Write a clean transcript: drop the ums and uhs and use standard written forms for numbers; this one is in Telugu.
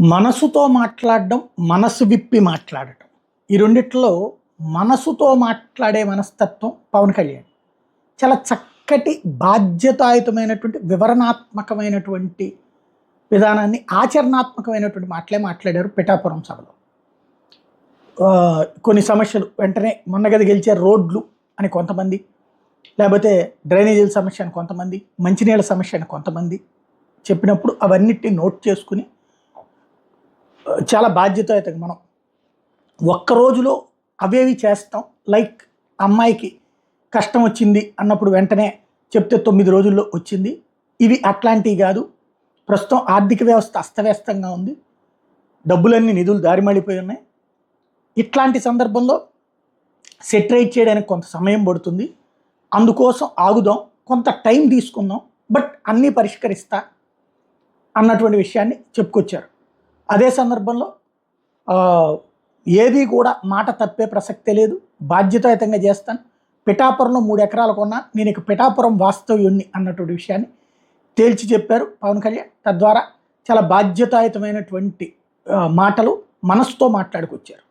మనసుతో మాట్లాడడం, మనసు విప్పి మాట్లాడటం. ఈ రెండిట్లో మనసుతో మాట్లాడే మనస్తత్వం పవన్ కళ్యాణ్. చాలా చక్కటి బాధ్యతాయుతమైనటువంటి, వివరణాత్మకమైనటువంటి విధానాన్ని, ఆచరణాత్మకమైనటువంటి మాటలే మాట్లాడారు పిఠాపురం సభలో. కొన్ని సమస్యలు వెంటనే మొన్నగది గెలిచారు, రోడ్లు అని కొంతమంది, లేకపోతే డ్రైనేజీల సమస్య అని కొంతమంది, మంచినీళ్ళ సమస్య అని కొంతమంది చెప్పినప్పుడు అవన్నిటిని నోట్ చేసుకుని చాలా బాధ్యతాయుతంగా మనం ఒక్క రోజులో అవేవి చేస్తాం. లైక్ అమ్మాయికి కష్టం వచ్చింది అన్నప్పుడు వెంటనే చెప్తే 9 రోజుల్లో వచ్చింది. ఇవి అట్లాంటివి కాదు. ప్రస్తుతం ఆర్థిక వ్యవస్థ అస్తవ్యస్తంగా ఉంది, డబ్బులన్నీ నిధులు దారిమళ్ళిపోయి ఉన్నాయి. ఇట్లాంటి సందర్భంలో సెటరేట్ చేయడానికి కొంత సమయం పడుతుంది, అందుకోసం ఆగుదాం, కొంత టైం తీసుకుందాం, బట్ అన్నీ పరిష్కరిస్తా అన్నటువంటి విషయాన్ని చెప్పుకొచ్చారు. అదే సందర్భంలో ఏది కూడా మాట తప్పే ప్రసక్తే లేదు, బాధ్యతాయుతంగా చేస్తాను, పిఠాపురంలో 3 ఎకరాలు కొన్నా, నేను ఇక పిఠాపురం వాస్తవ్యుణ్ణి అన్నటువంటి విషయాన్ని తేల్చి చెప్పారు పవన్ కళ్యాణ్. తద్వారా చాలా బాధ్యతాయుతమైనటువంటి మాటలు మనసుతో మాట్లాడుకొచ్చారు.